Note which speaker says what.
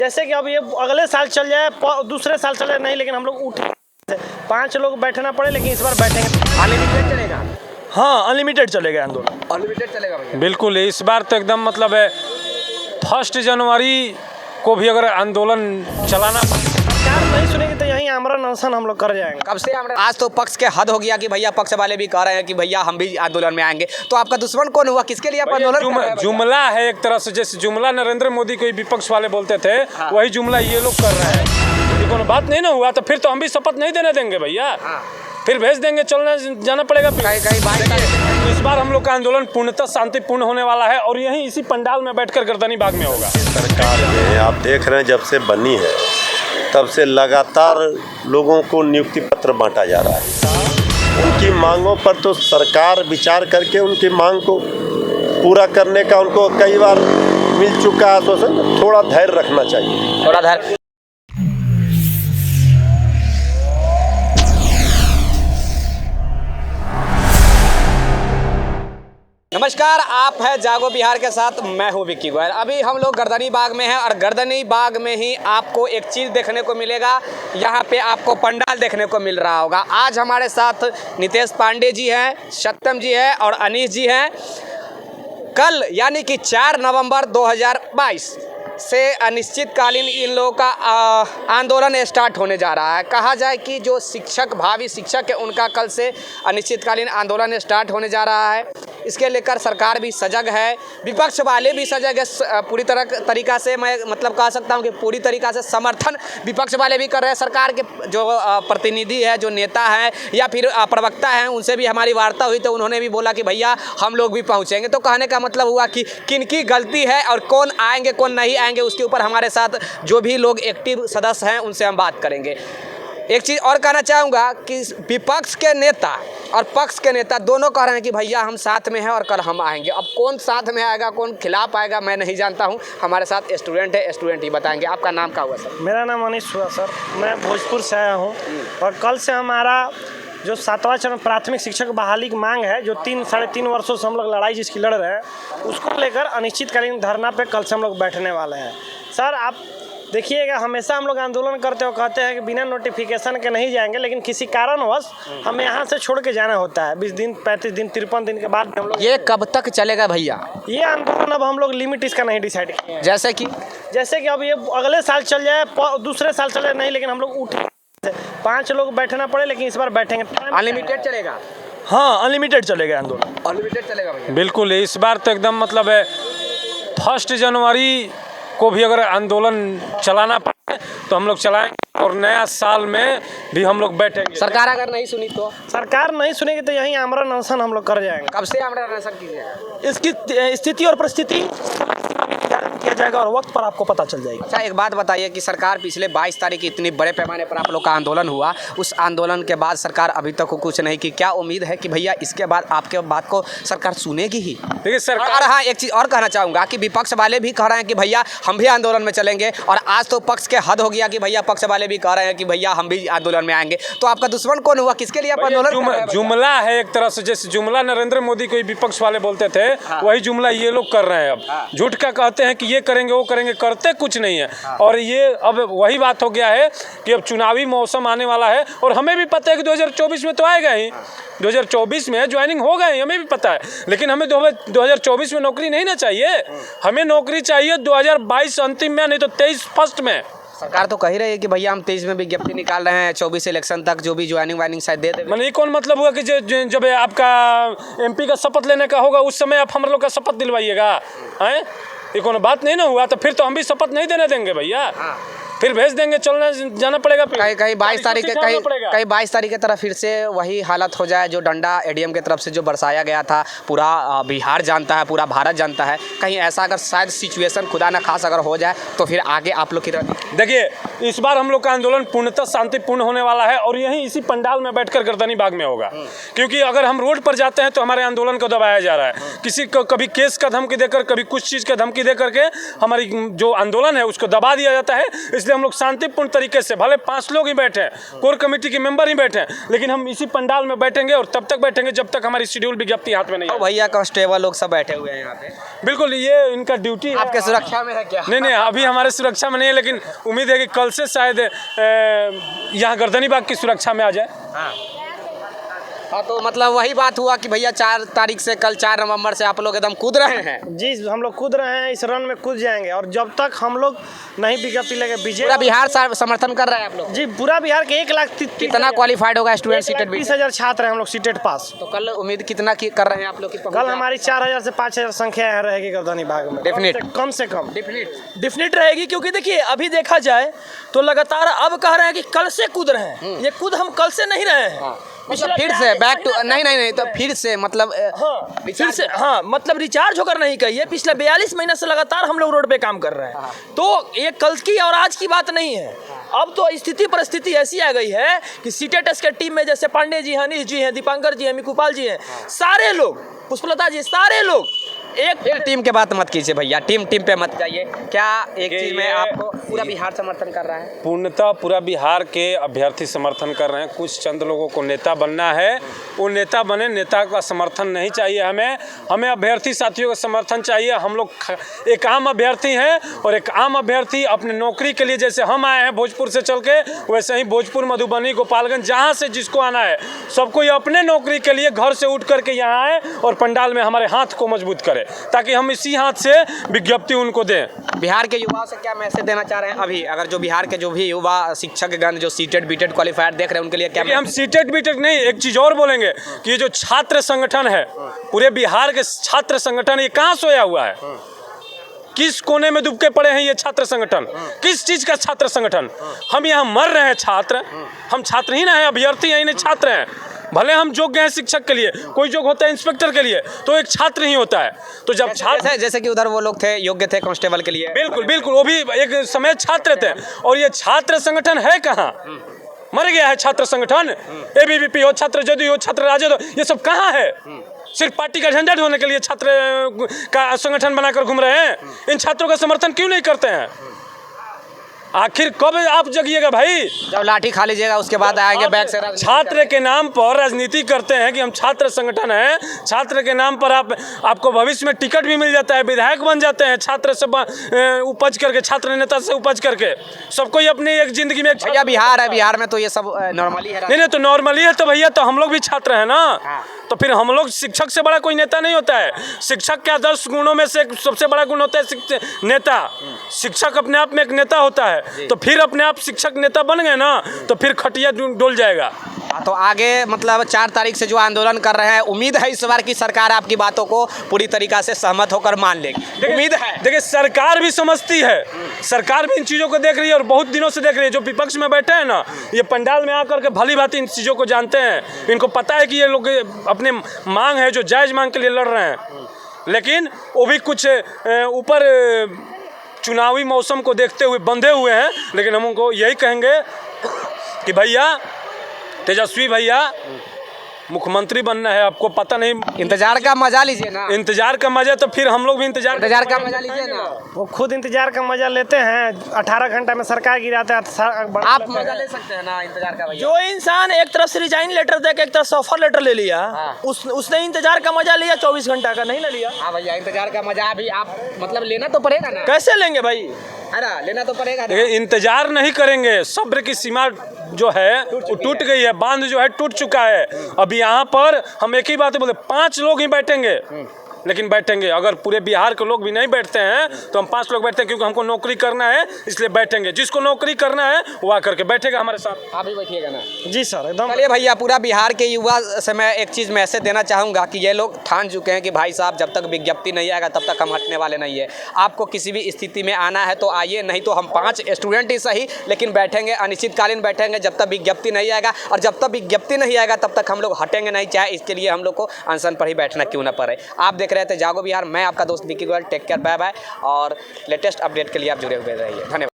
Speaker 1: जैसे कि अब ये अगले साल चल जाए, दूसरे साल चले नहीं, लेकिन हम लोग उठे 5 लोग बैठना पड़े, लेकिन इस बार बैठेंगे।
Speaker 2: अनलिमिटेड चलेगा?
Speaker 1: हाँ, अनलिमिटेड चलेगा आंदोलन।
Speaker 2: अनलिमिटेड चलेगा भैया?
Speaker 3: बिल्कुल, इस बार तो एकदम मतलब है 1 जनवरी को भी अगर आंदोलन चलाना,
Speaker 1: सरकार नहीं सुनेगी तो यहीं आमरण अनशन हम लोग कर जाएंगे।
Speaker 2: कब से आज तो पक्ष के हद हो गया कि भैया पक्ष वाले भी कह रहे हैं कि भैया हम भी आंदोलन में आएंगे। तो आपका दुश्मन कौन हुआ, किसके लिए आप आंदोलन कर रहे हैं?
Speaker 3: जुमला है एक तरह से, जैसे जुमला नरेंद्र मोदी को विपक्ष वाले बोलते थे, वही जुमला ये लोग कर रहे हैं। ये कोनो बात नहीं ना हुआ तो फिर तो हम भी शपथ नहीं देने देंगे भैया, फिर भेज देंगे, चलना जाना पड़ेगा। इस बार हम लोग का आंदोलन पूर्णतः शांतिपूर्ण होने वाला है और यहीं इसी पंडाल में बैठकर गर्दनी बाग में होगा।
Speaker 4: सरकार में आप देख रहे हैं जब से बनी है तब से लगातार लोगों को नियुक्ति पत्र बांटा जा रहा है। उनकी मांगों पर तो सरकार विचार करके उनकी मांग को पूरा करने का उनको कई बार मिल चुका है आश्वासन। थोड़ा धैर्य रखना चाहिए,
Speaker 2: थोड़ा धैर्य। नमस्कार, आप है जागो बिहार के साथ, मैं हूं विक्की गोयल। अभी हम लोग गर्दनी बाग में हैं और गर्दनी बाग में ही आपको एक चीज़ देखने को मिलेगा। यहाँ पे आपको पंडाल देखने को मिल रहा होगा। आज हमारे साथ नितेश पांडे जी हैं, सत्यम जी हैं और अनीश जी हैं। कल यानी कि 4 नवंबर 2022 से अनिश्चितकालीन इन लोगों का आंदोलन स्टार्ट होने जा रहा है। कहा जाए कि जो शिक्षक, भावी शिक्षक है, उनका कल से अनिश्चितकालीन आंदोलन स्टार्ट होने जा रहा है। इसके लेकर सरकार भी सजग है, विपक्ष वाले भी सजग है। पूरी तरीका से मैं मतलब कह सकता हूं कि पूरी तरीका से समर्थन विपक्ष वाले भी कर रहे हैं। सरकार के जो प्रतिनिधि है, जो नेता हैं या फिर प्रवक्ता हैं, उनसे भी हमारी वार्ता हुई तो उन्होंने भी बोला कि भैया हम लोग भी पहुँचेंगे। तो कहने का मतलब हुआ कि किनकी गलती है और कौन आएंगे कौन नहीं आएंगे, उसके ऊपर हमारे साथ जो भी लोग एक्टिव सदस्य हैं उनसे हम बात करेंगे। एक चीज़ और कहना चाहूँगा कि विपक्ष के नेता और पक्ष के नेता दोनों कह रहे हैं कि भैया हम साथ में हैं और कल हम आएंगे। अब कौन साथ में आएगा कौन खिलाफ आएगा मैं नहीं जानता हूं। हमारे साथ स्टूडेंट है, स्टूडेंट ही बताएंगे। आपका नाम क्या हुआ सर?
Speaker 1: मेरा नाम अनीश हुआ सर, मैं भोजपुर से आया हूँ और कल से हमारा जो 7वां चरण प्राथमिक शिक्षक बहाली की मांग है, जो 3-3.5 वर्षों से हम लोग लड़ाई जिसकी लड़ रहे हैं, उसको लेकर अनिश्चितकालीन धरना पे कल से हम लोग बैठने वाले हैं। सर आप देखिएगा, हमेशा हम लोग आंदोलन करते हो कहते हैं कि बिना नोटिफिकेशन के नहीं जाएंगे, लेकिन किसी कारणवश हमें यहाँ से छोड़ के जाना होता है। 20 दिन, 35 दिन, 53 दिन के बाद हम लोग।
Speaker 2: ये कब तक चलेगा भैया
Speaker 1: ये आंदोलन? अब हम लोग लिमिट इसका नहीं डिसाइड किए हैं।
Speaker 2: जैसे कि
Speaker 1: अब ये अगले साल चल जाए, दूसरे साल चले नहीं, लेकिन हम लोग उठे 5 लोग बैठना पड़े, लेकिन इस बार बैठेंगे।
Speaker 2: अनलिमिटेड चलेगा?
Speaker 1: हाँ, अनलिमिटेड चलेगा आंदोलन।
Speaker 2: अनलिमिटेड चलेगा भैया?
Speaker 3: बिल्कुल, इस बार तो एकदम मतलब है 1 जनवरी को भी अगर आंदोलन चलाना पड़े तो हम लोग चलाएंगे और नया साल में भी हम लोग बैठेंगे।
Speaker 2: सरकार अगर नहीं सुनी तो?
Speaker 1: सरकार नहीं सुनेगी तो यहीं आमरण अनशन हम लोग कर जाएंगे।
Speaker 2: कब से आमरण अनशन कीजिएगा?
Speaker 1: इसकी स्थिति और परिस्थिति किया जाएगा और वक्त पर आपको पता चल जाएगी।
Speaker 2: अच्छा, एक बात बताइए कि सरकार पिछले 22 तारीख इतनी बड़े पैमाने पर आप लोग का आंदोलन हुआ, उस आंदोलन के बाद सरकार अभी तक कुछ नहीं की। क्या उम्मीद है कि भैया इसके बाद आपके बात को सरकार सुनेगी ही?
Speaker 3: देखिए सरकार,
Speaker 2: और हाँ, एक चीज़ और कहना चाहूँगा कि विपक्ष वाले भी कह रहे हैं कि भैया हम भी आंदोलन में चलेंगे और आज तो पक्ष के हद हो गया कि भैया पक्ष वाले भी कह रहे हैं कि भैया हम भी आंदोलन में आएंगे। तो आपका दुश्मन कौन हुआ, किसके लिए आप आंदोलन?
Speaker 3: जुमला है एक तरह से, जैसे जुमला नरेंद्र मोदी को विपक्ष वाले बोलते थे, वही जुमला ये लोग कर रहे हैं। अब झूठ का कहते हैं कि ये करेंगे वो करेंगे, करते कुछ नहीं है। और ये अब वही बात हो गया है कि अब चुनावी मौसम आने वाला है और हमें भी पता है कि 2024 में तो आएगा ही, 2024 में ज्वाइनिंग हो गए, हमें भी पता है। लेकिन हमें 2024 में नौकरी नहीं ना चाहिए, हमें नौकरी चाहिए 2022 अंतिम में, नहीं तो 23 फर्स्ट में।
Speaker 2: सरकार तो कह रही है कि भैया हम 23 में विज्ञप्ति निकाल रहे हैं, 24 इलेक्शन तक जो भी ज्वाइनिंग वाइनिंग शायद दे दे।
Speaker 3: मैंने ये कौन मतलब हुआ कि जब आपका MP का शपथ लेने का होगा उस समय आप हम लोग का शपथ दिलवाइएगा? हैं, ये कोनो बात नहीं ना हुआ तो फिर तो हम भी शपथ नहीं देने देंगे भैया, फिर भेज देंगे, चलना जाना पड़ेगा।
Speaker 2: कहीं 22 तारीख के कहीं 22 तारीख की तरफ फिर से वही हालत हो जाए जो डंडा ADM की तरफ से जो बरसाया गया था, पूरा बिहार जानता है, पूरा भारत जानता है। कहीं ऐसा अगर शायद सिचुएशन खुदा न खास अगर हो जाए तो फिर आगे आप लोग की
Speaker 3: देखिए, इस बार हम लोग का आंदोलन पूर्णतः शांतिपूर्ण होने वाला है और यहीं इसी पंडाल में बैठकर गर्दनी बाग में होगा। क्योंकि अगर हम रोड पर जाते हैं तो हमारे आंदोलन को दबाया जा रहा है, किसी को कभी केस का धमकी देकर, कभी कुछ चीज़ का धमकी दे करके हमारी जो आंदोलन है उसको दबा दिया जाता है। इसलिए इसलिए हम लोग शांतिपूर्ण तरीके से, भले 5 लोग ही बैठे हैं, कोर कमेटी के मेंबर ही बैठे हैं, लेकिन हम इसी पंडाल में बैठेंगे और तब तक बैठेंगे जब तक हमारी शेड्यूल विज्ञप्ति हाथ में नहीं
Speaker 2: तो
Speaker 3: आए।
Speaker 2: भैया कांस्टेबल लोग सब बैठे हुए हैं यहाँ पे,
Speaker 3: बिल्कुल, ये इनका ड्यूटी है।
Speaker 2: आपके सुरक्षा में है क्या?
Speaker 3: नहीं, अभी हमारे सुरक्षा में नहीं है, लेकिन उम्मीद है कि कल से शायद यहाँ गर्दनी बाग की सुरक्षा में आ जाए।
Speaker 2: हाँ, तो मतलब वही बात हुआ कि भैया 4 तारीख से, कल 4 नवंबर से आप लोग एकदम कूद रहे हैं।
Speaker 1: जी, हम लोग कूद रहे हैं, इस रन में कूद जाएंगे और जब तक हम लोग नहीं विज्ञप्ति लेके
Speaker 2: पूरा बिहार समर्थन कर रहा है आप लोग?
Speaker 1: जी, पूरा बिहार के 1,30,000
Speaker 2: कितना क्वालिफाइड होगा स्टूडेंट सीटेड?
Speaker 1: 30,000 छात्र हैं हम लोग सीटेड पास।
Speaker 2: तो कल उम्मीद कितना कर रहे हैं आप लोग?
Speaker 1: कल हमारी 4,000 से 5,000 संख्या यहाँ रहेगी गर्दनी बाग में, कम से कम
Speaker 5: डिफिनिट रहेगी। क्योंकि देखिए अभी देखा जाए तो लगातार अब कह रहे हैं कि कल से कूद रहे हैं, ये कूद हम कल से नहीं रहे हैं।
Speaker 2: मतलब फिर से बैक टू नहीं तो फिर से मतलब
Speaker 5: फिर से हाँ, मतलब रिचार्ज होकर नहीं कहिए, पिछले 42 महीने से लगातार हम लोग रोड पे काम कर रहे हैं। तो ये कल की और आज की बात नहीं है। अब तो स्थिति परिस्थिति ऐसी आ गई है कि सीटेट के टीम में जैसे पांडे जी हैं, अनिश जी हैं, दीपांकर जी हैं, मिकुपाल जी हैं, सारे लोग, पुष्पलता जी, सारे लोग एक
Speaker 2: टीम के बात मत कीजिए भैया, टीम पे मत जाइए। क्या एक चीज में आपको पूरा बिहार समर्थन कर रहा है?
Speaker 3: पूर्णतः पूरा बिहार के अभ्यर्थी समर्थन कर रहे हैं। कुछ चंद लोगों को नेता बनना है, वो नेता बने, नेता का समर्थन नहीं चाहिए हमें अभ्यर्थी साथियों का समर्थन चाहिए। हम लोग एक आम अभ्यर्थी हैं और एक आम अभ्यर्थी अपने नौकरी के लिए, जैसे हम आए हैं भोजपुर से चल के, वैसे ही भोजपुर, मधुबनी, गोपालगंज, जहाँ से जिसको आना है, सबको अपने नौकरी के लिए घर से उठ करके यहाँ आए और पंडाल में हमारे हाथ को मजबूत करें, ताकि हम इसी हाथ से विज्ञप्ति उनको दें।
Speaker 2: बिहार के युवाओं से क्या मैसेज देना चाह रहे हैं अभी? अगर जो बिहार के जो भी युवा शिक्षकगण जो सीटेड बीटेड क्वालिफाइड देख रहे हैं उनके लिए क्या?
Speaker 3: हम सीटेड बीटेड नहीं, एक चीज और बोलेंगे कि ये जो छात्र संगठन है, पूरे बिहार के छात्र संगठन, ये कहाँ सोया हुआ है? किस कोने में डूब के पड़े हैं ये छात्र संगठन? किस चीज का छात्र संगठन? हम यहाँ मर रहे हैं छात्र, हम छात्र ही ना है, अभ्यर्थी हैं, इन्हें छात्र हैं। भले हम योग्य हैं शिक्षक के लिए, कोई योग्य होता है इंस्पेक्टर के लिए, तो एक छात्र ही होता है। तो जब छात्र,
Speaker 2: जैसे कि उधर वो लोग थे, योग्य थे कांस्टेबल के लिए,
Speaker 3: बिल्कुल वो भी एक समय छात्र थे। और ये छात्र संगठन है कहाँ? मर गया है छात्र संगठन। ABVP हो, छात्र जदयू हो, छात्र राजद हो, ये सब कहाँ है? सिर्फ पार्टी का झंडा ढोने के लिए छात्र का संगठन बनाकर घूम रहे हैं। इन छात्रों का समर्थन क्यों नहीं करते हैं? आखिर कब आप जगिएगा भाई?
Speaker 2: जब लाठी खा लीजिएगा उसके बाद आएंगे बैग से।
Speaker 3: छात्र के नाम पर राजनीति करते हैं कि हम छात्र संगठन हैं। छात्र के नाम पर आपको भविष्य में टिकट भी मिल जाता है, विधायक बन जाते हैं, छात्र से उपज करके, छात्र नेता से उपज करके। सबको ही अपनी एक जिंदगी में
Speaker 2: भैया बिहार है, बिहार में तो ये सब नॉर्मली है।
Speaker 3: नहीं तो नॉर्मली है तो भैया, तो हम लोग भी छात्र हैं ना। तो फिर हम लोग, शिक्षक से बड़ा कोई नेता नहीं होता है। शिक्षक के 10 गुणों में से सबसे बड़ा गुण होता है नेता। शिक्षक अपने आप में एक नेता होता है। तो फिर अपने आप शिक्षक नेता बन गए ना, तो फिर खटिया डोल जाएगा।
Speaker 2: तो आगे मतलब 4 तारीख से जो आंदोलन कर रहे हैं, उम्मीद है इस बार की सरकार आपकी बातों को पूरी तरीका से सहमत होकर मान लेगी? उम्मीद है।
Speaker 3: देखिए, सरकार भी समझती है, सरकार भी इन चीज़ों को देख रही है और बहुत दिनों से देख रही है। जो विपक्ष में बैठे हैं ना, ये पंडाल में आकर के भली भांति इन चीज़ों को जानते हैं। इनको पता है कि ये लोग अपने मांग है जो जायज़ मांग के लिए लड़ रहे हैं, लेकिन वो भी कुछ ऊपर चुनावी मौसम को देखते हुए बंधे हुए हैं। लेकिन हम उनको यही कहेंगे कि भैया, तेजस्वी भैया, मुख्यमंत्री बनना है, आपको पता नहीं,
Speaker 2: इंतजार का मजा लीजिए ना।
Speaker 3: इंतजार का मजा, तो फिर हम लोग भी इंतजार
Speaker 2: का मजा लीजिए ना।
Speaker 1: वो खुद इंतजार का मजा लेते हैं, 18 घंटा में सरकार गिराते हैं।
Speaker 2: आप मजा ले सकते हैं ना इंतजार का भैया।
Speaker 5: जो इंसान एक तरफ से रिजाइन लेटर दे के एक तरफ से ऑफर लेटर ले लिया, उसने इंतजार का मजा लिया, 24 घंटा का नहीं ना लिया।
Speaker 2: हाँ भैया, इंतजार का मजा भी आप मतलब लेना तो पड़ेगा ना।
Speaker 5: कैसे लेंगे भाई?
Speaker 2: अरे लेना तो पड़ेगा ना।
Speaker 3: इंतजार नहीं करेंगे, सब्र की सीमा जो है वो टूट गई है, बांध जो है टूट चुका है। अभी यहाँ पर हम एक ही बात बोलते, 5 लोग ही बैठेंगे, लेकिन बैठेंगे। अगर पूरे बिहार के लोग भी नहीं बैठते हैं तो हम 5 लोग बैठते हैं, क्योंकि हमको नौकरी करना है, इसलिए बैठेंगे। जिसको नौकरी करना है वो आकर के बैठेगा हमारे साथ।
Speaker 2: आप भी बैठिएगा ना?
Speaker 1: जी सर, एकदम।
Speaker 2: चलिए भैया, पूरा बिहार के युवा से मैं एक चीज़ मैसेज देना चाहूँगा कि ये लोग ठान चुके हैं कि भाई साहब, जब तक विज्ञप्ति नहीं आएगा तब तक हम हटने वाले नहीं है। आपको किसी भी स्थिति में आना है तो आइए, नहीं तो हम 5 स्टूडेंट ही सही, लेकिन बैठेंगे, अनिश्चितकालीन बैठेंगे जब तक विज्ञप्ति नहीं आएगा। और जब तक विज्ञप्ति नहीं आएगा तब तक हम लोग हटेंगे नहीं, चाहे इसके लिए हम लोग को अनशन पर ही बैठना क्यों ना पड़े। आप देख रहे थे जागो बिहार, मैं आपका दोस्त Vicky Goyal. Take care, bye bye. और लेटेस्ट अपडेट के लिए आप जुड़े हुए रहिए। धन्यवाद।